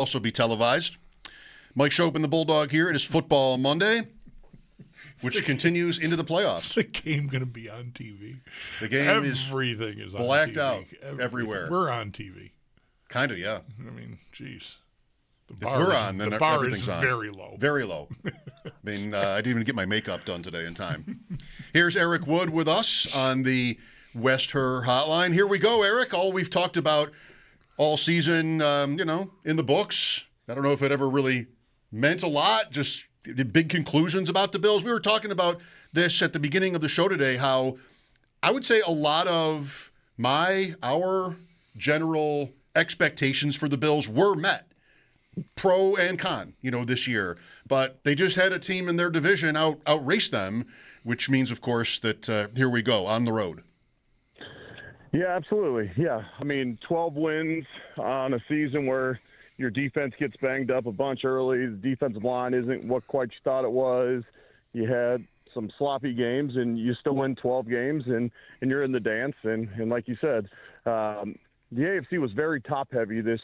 also be televised. Mike Schopp and the Bulldog here. It is Football Monday, which continues into the playoffs. The game going to be on TV. The game Everything is on blacked TV. out everywhere. We're on TV. Kind of, yeah. I mean, geez. If we're on, then the bar everything's is on. very low. Very low. I mean, I didn't even get my makeup done today in time. Here's Eric Wood with us on the West Her Hotline. Here we go, Eric. All we've talked about all season, in the books. I don't know if it ever really meant a lot, just big conclusions about the Bills. We were talking about this at the beginning of the show today, how I would say a lot of our general expectations for the Bills were met, pro and con, this year. But they just had a team in their division outrace them, which means, of course, that here we go, on the road. Yeah, absolutely. Yeah. I mean, 12 wins on a season where your defense gets banged up a bunch early. The defensive line isn't what quite you thought it was. You had some sloppy games, and you still win 12 games, and you're in the dance. And like you said, the AFC was very top-heavy this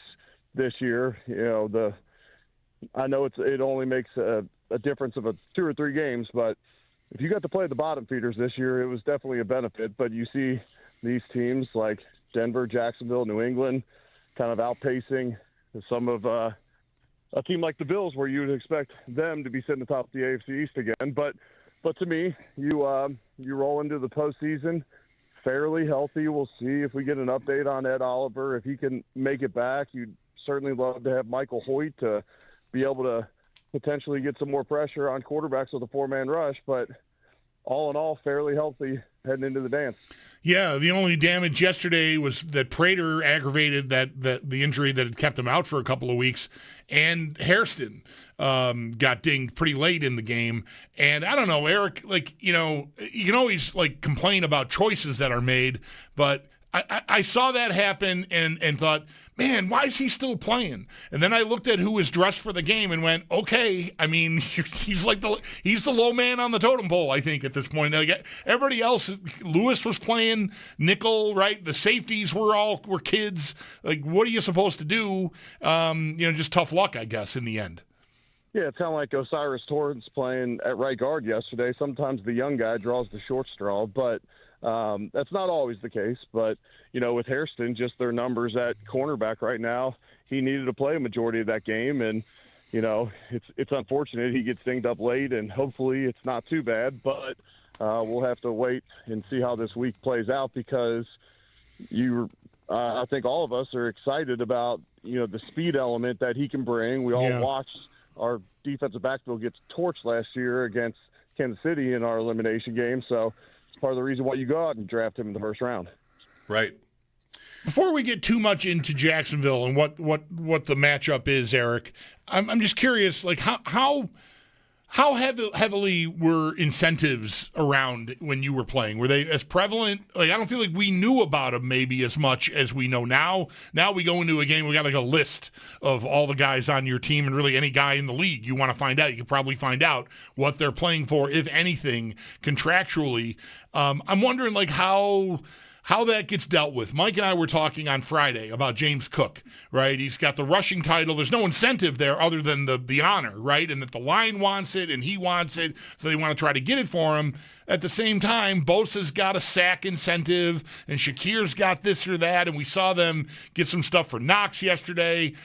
year. I know it only makes a difference of 2 or 3 games, but if you got to play the bottom feeders this year, it was definitely a benefit. But you see these teams like Denver, Jacksonville, New England kind of outpacing some of a team like the Bills, where you would expect them to be sitting atop the AFC East again. But to me, you roll into the postseason fairly healthy. We'll see if we get an update on Ed Oliver. If he can make it back, you'd certainly love to have Michael Hoyt to be able to potentially get some more pressure on quarterbacks with a 4-man rush. But all in all, fairly healthy heading into the dance. Yeah, the only damage yesterday was that Prater aggravated that the injury that had kept him out for a couple of weeks, and Hairston got dinged pretty late in the game. And I don't know, Eric, you can always complain about choices that are made, but I saw that happen and thought, man, why is he still playing? And then I looked at who was dressed for the game and went, okay, I mean, he's the low man on the totem pole, I think, at this point. Everybody else, Lewis was playing nickel, right? The safeties were kids. What are you supposed to do? Just tough luck, I guess, in the end. Yeah, it's kind of like Osiris Torrance playing at right guard yesterday. Sometimes the young guy draws the short straw, but that's not always the case. But, with Hairston, just their numbers at cornerback right now, he needed to play a majority of that game. And, it's unfortunate he gets dinged up late, and hopefully it's not too bad. But we'll have to wait and see how this week plays out, because I think all of us are excited about, the speed element that he can bring. We all watched our defensive backfield get torched last year against Kansas City in our elimination game. So it's part of the reason why you go out and draft him in the first round. Right. Before we get too much into Jacksonville and what the matchup is, Eric, I'm just curious, how heavily were incentives around when you were playing? Were they as prevalent? I don't feel like we knew about them maybe as much as we know now. Now we go into a game, we got a list of all the guys on your team, and really any guy in the league you want to find out. You can probably find out what they're playing for, if anything, contractually. I'm wondering how that gets dealt with. Mike and I were talking on Friday about James Cook, right? He's got the rushing title. There's no incentive there other than the honor, right? And that the line wants it and he wants it, so they want to try to get it for him. At the same time, Bosa's got a sack incentive, and Shakir's got this or that, and we saw them get some stuff for Knox yesterday.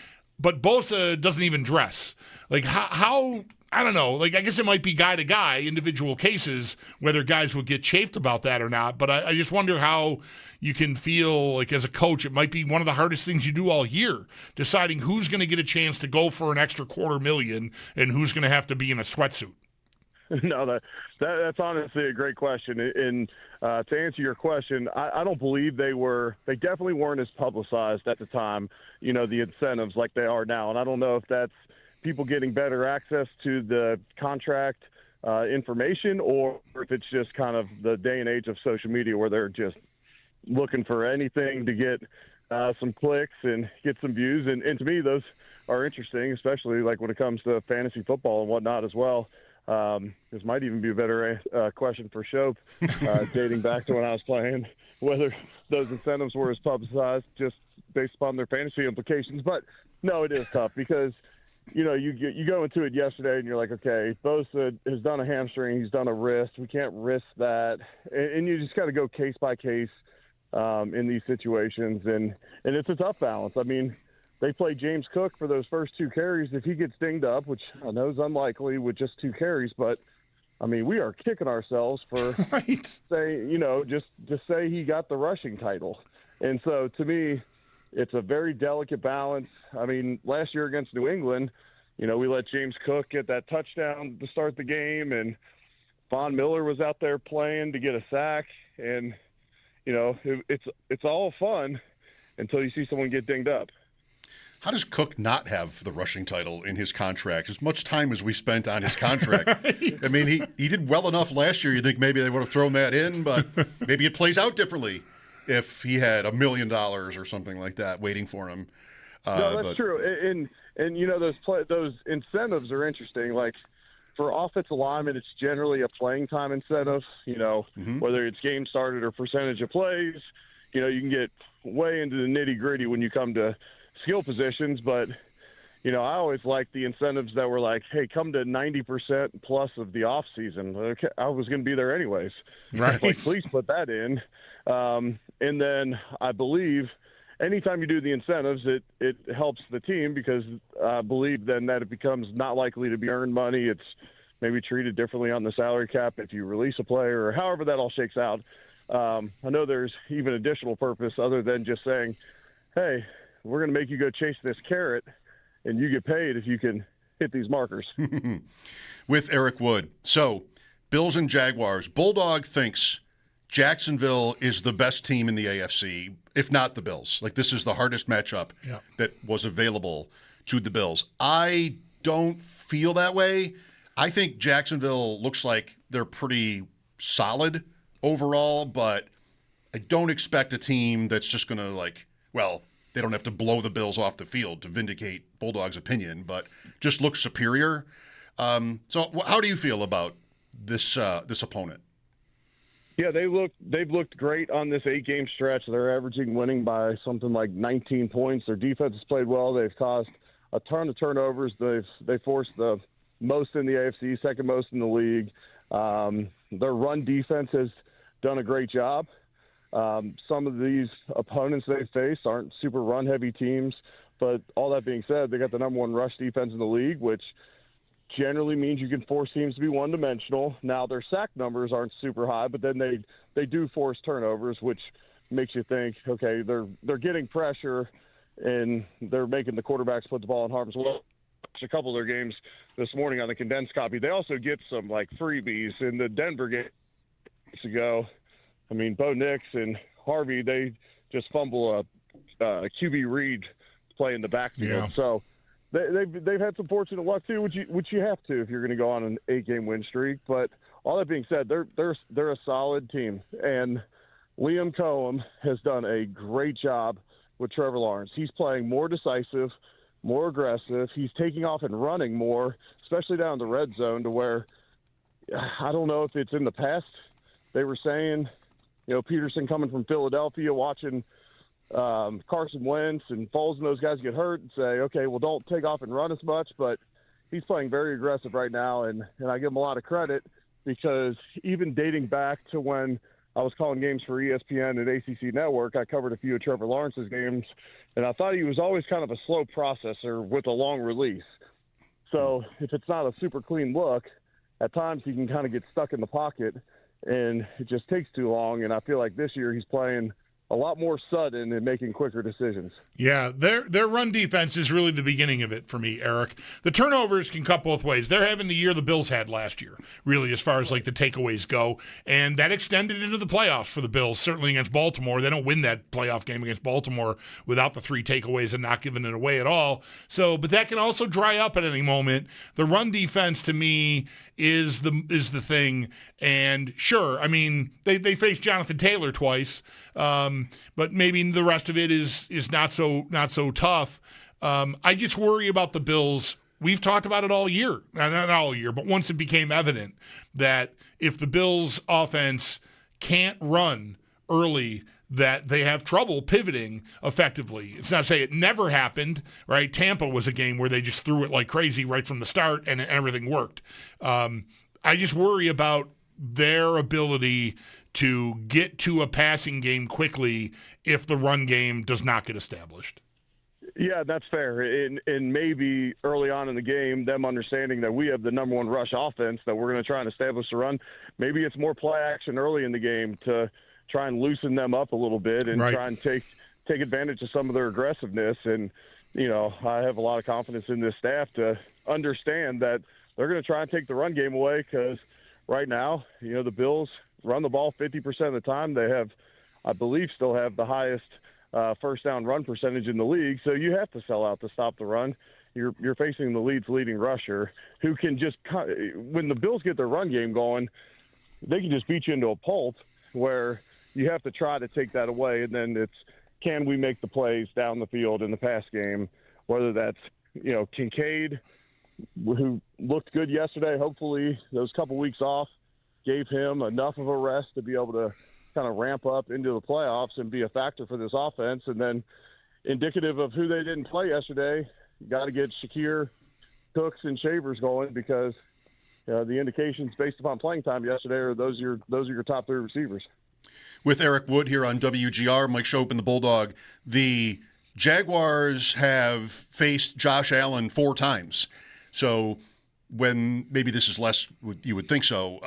But Bosa doesn't even dress. How I don't know. I guess it might be guy to guy, individual cases, whether guys would get chafed about that or not. But I just wonder how you can feel as a coach, it might be one of the hardest things you do all year, deciding who's going to get a chance to go for an extra $250,000 and who's going to have to be in a sweatsuit. No, that's honestly a great question. And to answer your question, I don't believe they definitely weren't as publicized at the time, the incentives like they are now. And I don't know if that's people getting better access to the contract information, or if it's just kind of the day and age of social media where they're just looking for anything to get some clicks and get some views. And to me, those are interesting, especially when it comes to fantasy football and whatnot as well. This might even be a better question for Schopp, dating back to when I was playing, whether those incentives were as publicized just based upon their fantasy implications. But No, it is tough because, you go into it yesterday and you're like, okay, Bosa has done a hamstring, he's done a wrist, we can't risk that, and you just got to go case by case in these situations, and it's a tough balance. I mean, they play James Cook for those first 2 carries. If he gets dinged up, which I know is unlikely with just 2 carries, but I mean, we are kicking ourselves for saying, just to say he got the rushing title. And so to me, it's a very delicate balance. I mean, last year against New England, we let James Cook get that touchdown to start the game, and Von Miller was out there playing to get a sack. And, it's all fun until you see someone get dinged up. How does Cook not have the rushing title in his contract? As much time as we spent on his contract. Right. I mean, he did well enough last year. You think maybe they would have thrown that in, but maybe it plays out differently if he had $1 million or something like that waiting for him. No, that's true. And those incentives are interesting. Like for offensive linemen, it's generally a playing time incentive. Whether it's game started or percentage of plays. You can get way into the nitty gritty when you come to skill positions, but I always like the incentives that were like, hey, come to 90% plus of the off season. Okay, I was going to be there anyways. Right. Like, please put that in. And then I believe anytime you do the incentives, it helps the team because I believe then that it becomes not likely to be earned money. It's maybe treated differently on the salary cap if you release a player or however that all shakes out. I know there's even additional purpose other than just saying, hey, we're going to make you go chase this carrot, and you get paid if you can hit these markers. With Eric Wood. So, Bills and Jaguars. Bulldog thinks Jacksonville is the best team in the AFC, if not the Bills. Like, this is the hardest matchup that was available to the Bills. I don't feel that way. I think Jacksonville looks like they're pretty solid overall, but I don't expect a team that's just going to, they don't have to blow the Bills off the field to vindicate Bulldog's opinion, but just look superior. So how do you feel about this opponent? Yeah, they've looked great on this 8-game stretch. They're averaging winning by something like 19 points. Their defense has played well. They've caused a ton of turnovers. They forced the most in the AFC, second most in the league. Their run defense has done a great job. Some of these opponents they face aren't super run-heavy teams, but all that being said, they got the number 1 rush defense in the league, which generally means you can force teams to be one-dimensional. Now, their sack numbers aren't super high, but then they do force turnovers, which makes you think, okay, they're getting pressure and they're making the quarterbacks put the ball in harm's way. A couple of their games this morning on the condensed copy. They also get some freebies in the Denver game ago. I mean, Bo Nix and Harvey, they just fumble a QB read play in the backfield. Yeah. So they've had some fortunate luck too, which you have to if you're going to go on an 8-game win streak. But all that being said, they're a solid team, and Liam Cohen has done a great job with Trevor Lawrence. He's playing more decisive, more aggressive. He's taking off and running more, especially down the red zone, to where I don't know if it's in the past. They were saying, Peterson coming from Philadelphia, watching Carson Wentz and Foles and those guys get hurt and say, okay, well, don't take off and run as much. But he's playing very aggressive right now, and I give him a lot of credit because even dating back to when I was calling games for ESPN and ACC Network, I covered a few of Trevor Lawrence's games, and I thought he was always kind of a slow processor with a long release. So if it's not a super clean look, at times he can kind of get stuck in the pocket, and it just takes too long. And I feel like this year he's playing a lot more sudden and making quicker decisions. Yeah, their run defense is really the beginning of it for me, Eric. The turnovers can cut both ways. They're having the year the Bills had last year, really, as far as the takeaways go. And that extended into the playoffs for the Bills, certainly against Baltimore. They don't win that playoff game against Baltimore without the 3 takeaways and not giving it away at all. So, but that can also dry up at any moment. The run defense, to me, is the thing. And sure, I mean, they faced Jonathan Taylor twice, but maybe the rest of it is not so tough. I just worry about the Bills. We've talked about it all year, not all year, but once it became evident that if the Bills' offense can't run early, that they have trouble pivoting effectively. It's not to say it never happened, right? Tampa was a game where they just threw it like crazy right from the start and everything worked. I just worry about their ability to get to a passing game quickly if the run game does not get established. Yeah, that's fair. And maybe early on in the game, them understanding that we have the number one rush offense, that we're going to try and establish the run. Maybe it's more play action early in the game to try and loosen them up a little bit and try and take advantage of some of their aggressiveness. And, I have a lot of confidence in this staff to understand that they're going to try and take the run game away, because right now, the Bills run the ball 50% of the time. They have, I believe, still have the highest first down run percentage in the league. So you have to sell out to stop the run. You're facing the league's leading rusher, who can just, when the Bills get their run game going, they can just beat you into a pulp where you have to try to take that away. And then it's, can we make the plays down the field in the pass game, whether that's, Kincaid, who looked good yesterday. Hopefully those couple weeks off gave him enough of a rest to be able to kind of ramp up into the playoffs and be a factor for this offense. And then indicative of who they didn't play yesterday, you got to get Shakir, Cooks, and Shavers going, because the indications based upon playing time yesterday are those are your top three receivers. With Eric Wood here on WGR, Mike Schopp and the Bulldog. The Jaguars have faced Josh Allen 4 times. So when maybe this is less, you would think so,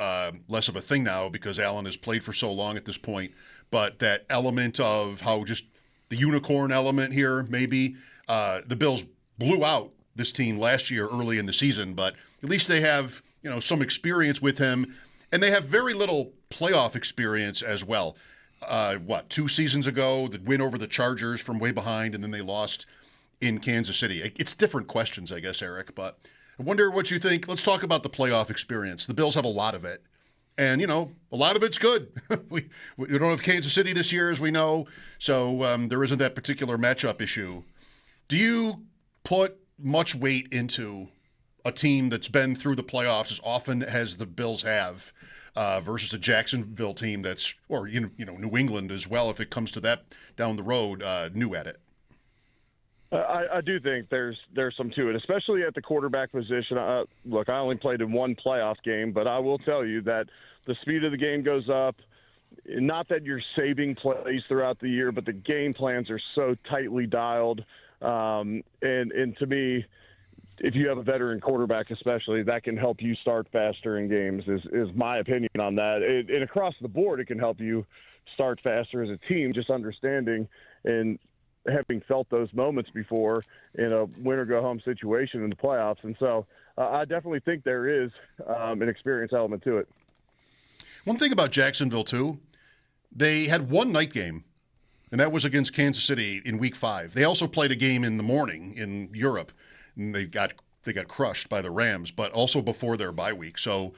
less of a thing now because Allen has played for so long at this point. But that element of how just the unicorn element here, maybe the Bills blew out this team last year early in the season, but at least they have, some experience with him, and they have very little playoff experience as well. 2 seasons ago, the win over the Chargers from way behind, and then they lost in Kansas City. It's different questions, I guess, Eric, but I wonder what you think. Let's talk about the playoff experience. The Bills have a lot of it, and, a lot of it's good. we don't have Kansas City this year, as we know, so there isn't that particular matchup issue. Do you put much weight into a team that's been through the playoffs as often as the Bills have versus a Jacksonville team that's, or New England as well, if it comes to that down the road, new at it? I do think there's some to it, especially at the quarterback position. Look, I only played in one playoff game, but I will tell you that the speed of the game goes up. Not that you're saving plays throughout the year, but the game plans are so tightly dialed. And to me, if you have a veteran quarterback especially, that can help you start faster in games, is my opinion on that. And across the board, it can help you start faster as a team, just understanding and having felt those moments before in a win-or-go-home situation in the playoffs. And so I definitely think there is an experience element to it. One thing about Jacksonville, too, they had one night game, and that was against Kansas City in Week 5. They also played a game in the morning in Europe, and they got crushed by the Rams, but also before their bye week. So,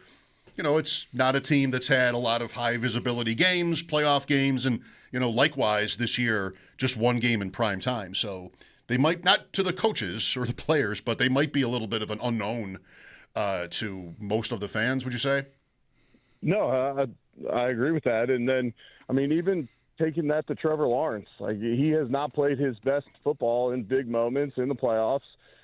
it's not a team that's had a lot of high-visibility games, playoff games, and, likewise this year, just one game in prime time. So they might, not to the coaches or the players, but they might be a little bit of an unknown to most of the fans, would you say? No, I agree with that. And then, even taking that to Trevor Lawrence, he has not played his best football in big moments in the playoffs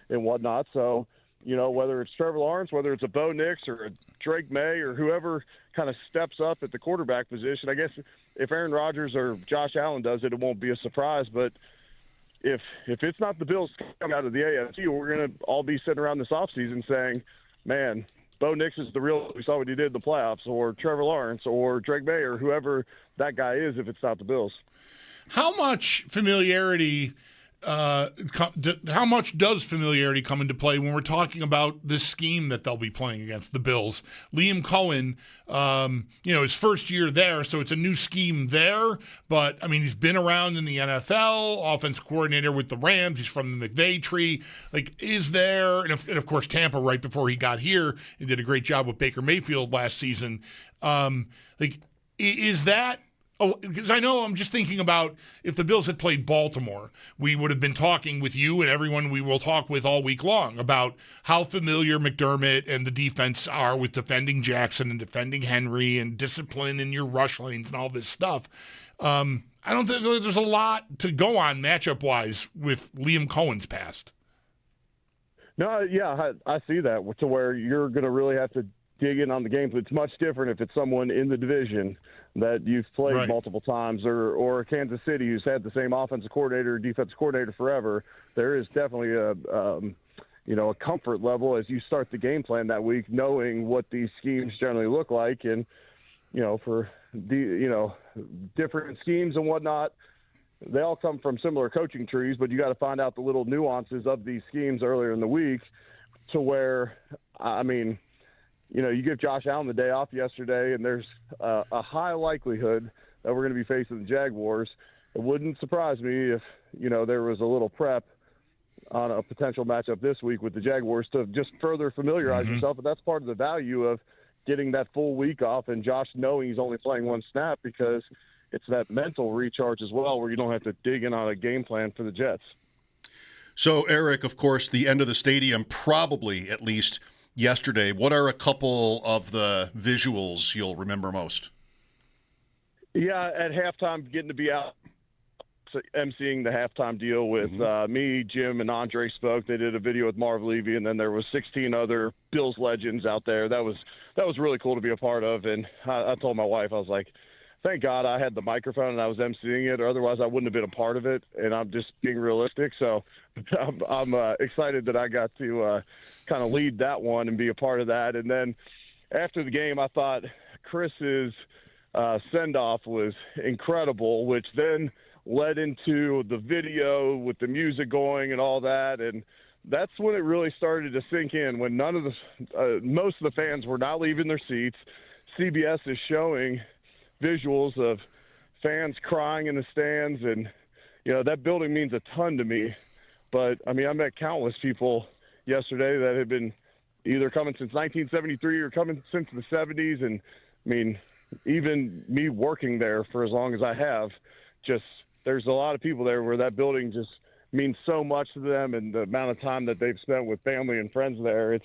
and whatnot. So, whether it's Trevor Lawrence, whether it's a Bo Nix or a Drake May or whoever kind of steps up at the quarterback position, I guess if Aaron Rodgers or Josh Allen does it, it won't be a surprise. But if it's not the Bills coming out of the AFC, we're going to all be sitting around this offseason saying, man, Bo Nix is the real, we saw what he did in the playoffs, or Trevor Lawrence or Drake May or whoever that guy is if it's not the Bills. How much familiarity how much does familiarity come into play when we're talking about this scheme that they'll be playing against the Bills? Liam Cohen, his first year there, so it's a new scheme there. But, he's been around in the NFL, offense coordinator with the Rams. He's from the McVay tree. Is there, and of course Tampa right before he got here, he did a great job with Baker Mayfield last season. Is that, because I know I'm just thinking about if the Bills had played Baltimore, we would have been talking with you and everyone we will talk with all week long about how familiar McDermott and the defense are with defending Jackson and defending Henry and discipline in your rush lanes and all this stuff. I don't think there's a lot to go on matchup-wise with Liam Cohen's past. No, yeah, I see that, to where you're going to really have to dig in on the games. It's much different if it's someone in the division that you've played multiple times, or Kansas City who's had the same offensive coordinator, defensive coordinator forever. There is definitely a comfort level as you start the game plan that week, knowing what these schemes generally look like, and for the different schemes and whatnot. They all come from similar coaching trees, but you got to find out the little nuances of these schemes earlier in the week, to where, you give Josh Allen the day off yesterday, and there's a high likelihood that we're going to be facing the Jaguars. It wouldn't surprise me if, there was a little prep on a potential matchup this week with the Jaguars to just further familiarize yourself. But that's part of the value of getting that full week off, and Josh knowing he's only playing one snap, because it's that mental recharge as well, where you don't have to dig in on a game plan for the Jets. So, Eric, of course, the end of the stadium, probably at least yesterday. What are a couple of the visuals you'll remember most? Yeah, at halftime, getting to be out emceeing the halftime deal with me, Jim, and Andre spoke. They did a video with Marv Levy, and then there was 16 other Bills legends out there. That was really cool to be a part of. And I told my wife, I was like, thank God I had the microphone and I was emceeing it, or otherwise I wouldn't have been a part of it. And I'm just being realistic. So I'm excited that I got to kind of lead that one and be a part of that. And then after the game, I thought Chris's send-off was incredible, which then led into the video with the music going and all that. And that's when it really started to sink in, when most of the fans were not leaving their seats. CBS is showing visuals of fans crying in the stands, and that building means a ton to me. But I met countless people yesterday that had been either coming since 1973 or coming since the 70s, and even me working there for as long as I have, there's a lot of people there where that building just means so much to them, and the amount of time that they've spent with family and friends there, it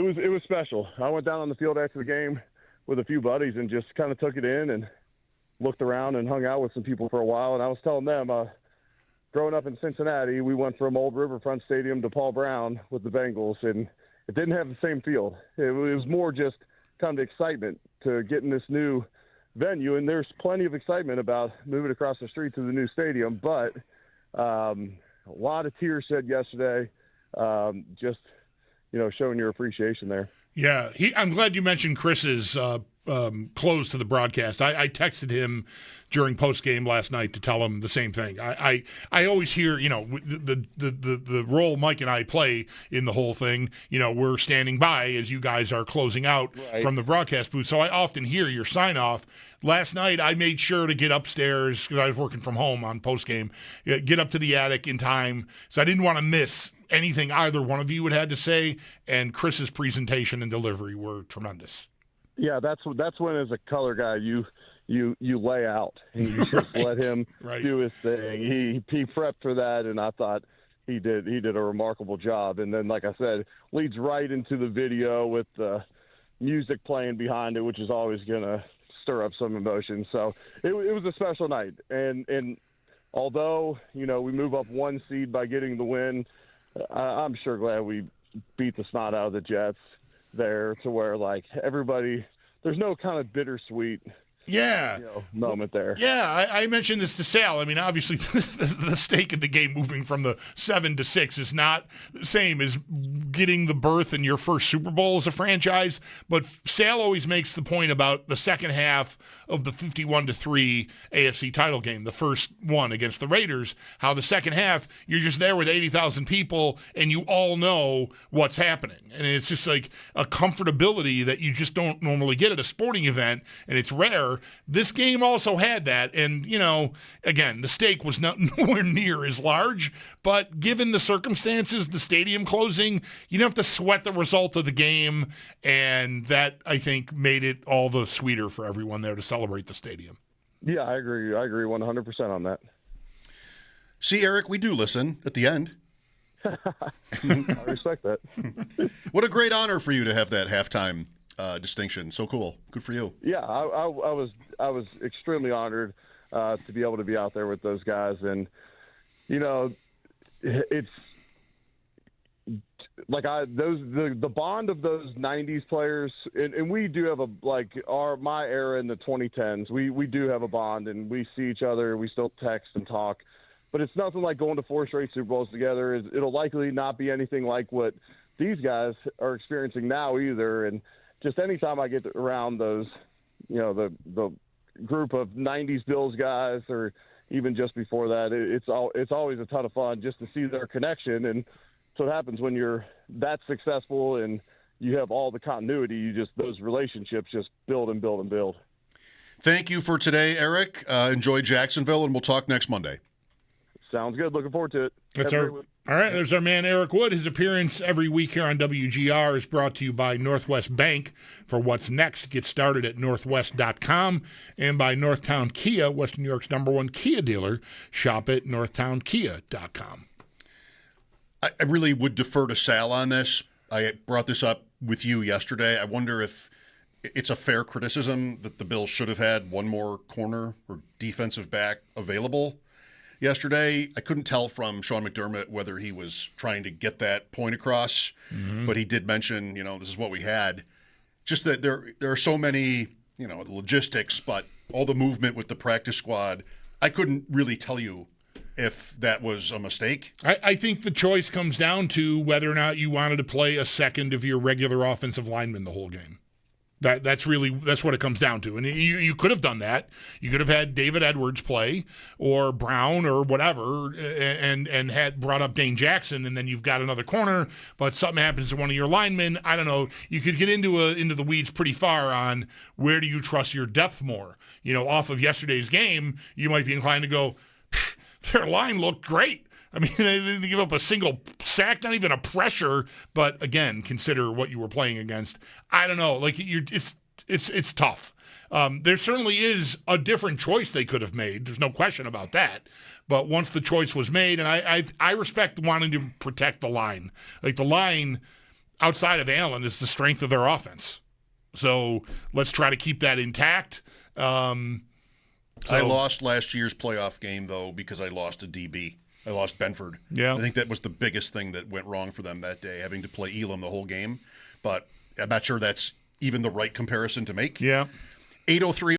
was special. I went down on the field after the game with a few buddies and just kind of took it in and looked around and hung out with some people for a while. And I was telling them, growing up in Cincinnati, we went from old Riverfront Stadium to Paul Brown with the Bengals, and it didn't have the same feel. It was more just kind of excitement to get in this new venue, and there's plenty of excitement about moving across the street to the new stadium, but a lot of tears shed yesterday, just showing your appreciation there. Yeah, I'm glad you mentioned Chris's close to the broadcast. I texted him during postgame last night to tell him the same thing. I always hear, the role Mike and I play in the whole thing. We're standing by as you guys are closing out from the broadcast booth. So I often hear your sign off. Last night I made sure to get upstairs because I was working from home on postgame. Get up to the attic in time, so I didn't want to miss anything either one of you had to say. And Chris's presentation and delivery were tremendous. Yeah, that's when, as a color guy, you lay out and you just let him do his thing. He prepped for that, and I thought he did a remarkable job. And then, like I said, leads right into the video with the music playing behind it, which is always gonna stir up some emotion. So it was a special night. And although we move up one seed by getting the win, I'm sure glad we beat the snot out of the Jets there, to where everybody, there's no kind of bittersweet moment there. Yeah, I mentioned this to Sal. Obviously, the stake of the game moving from the 7 to 6 is not the same as getting the berth in your first Super Bowl as a franchise. But Sal always makes the point about the second half of the 51-3 AFC title game, the first one against the Raiders, how the second half, you're just there with 80,000 people and you all know what's happening. And it's just like a comfortability that you just don't normally get at a sporting event, and it's rare. This game also had that, and again, the stake was nowhere near as large, but given the circumstances, the stadium closing, you don't have to sweat the result of the game, and that, I think, made it all the sweeter for everyone there to celebrate the stadium. Yeah, I agree 100% on that. See, Eric, we do listen at the end. I respect that. What a great honor for you to have that halftime distinction. So cool. Good for you. Yeah, I was extremely honored. to be able to be out there with those guys. And, it's like the bond of those 90s players, and we do have my era in the 2010s, we do have a bond, and we see each other, we still text and talk, but it's nothing like going to 4 straight Super Bowls together. It'll likely not be anything like what these guys are experiencing now either. And just anytime I get around those, the group of 90s Bills guys, or even just before that, it's always a ton of fun just to see their connection. And so it happens when you're that successful and you have all the continuity, those relationships just build and build and build. Thank you for today, Eric. Enjoy Jacksonville, and we'll talk next Monday. Sounds good. Looking forward to it. All right, there's our man Eric Wood. His appearance every week here on WGR is brought to you by Northwest Bank. For what's next, get started at northwest.com, and by Northtown Kia, Western New York's #1 Kia dealer. Shop at northtownkia.com. I really would defer to Sal on this. I brought this up with you yesterday. I wonder if it's a fair criticism that the Bills should have had one more corner or defensive back available yesterday. I couldn't tell from Sean McDermott whether he was trying to get that point across, but he did mention, this is what we had. Just that there are so many, logistics, but all the movement with the practice squad, I couldn't really tell you if that was a mistake. I think the choice comes down to whether or not you wanted to play a second of your regular offensive lineman the whole game. That's what it comes down to. And you could have done that. You could have had David Edwards play, or Brown, or whatever, and had brought up Dane Jackson, and then you've got another corner, but something happens to one of your linemen. I don't know. You could get into the weeds pretty far on where do you trust your depth more. Off of yesterday's game, you might be inclined to go, their line looked great. I mean, they didn't give up a single sack, not even a pressure. But again, consider what you were playing against. I don't know. It's tough. There certainly is a different choice they could have made. There's no question about that. But once the choice was made, and I respect wanting to protect the line. Like, the line outside of Allen is the strength of their offense. So let's try to keep that intact. I lost last year's playoff game, though, because I lost a DB. I lost Benford. Yeah. I think that was the biggest thing that went wrong for them that day, having to play Elam the whole game. But I'm not sure that's even the right comparison to make. Yeah. 8:03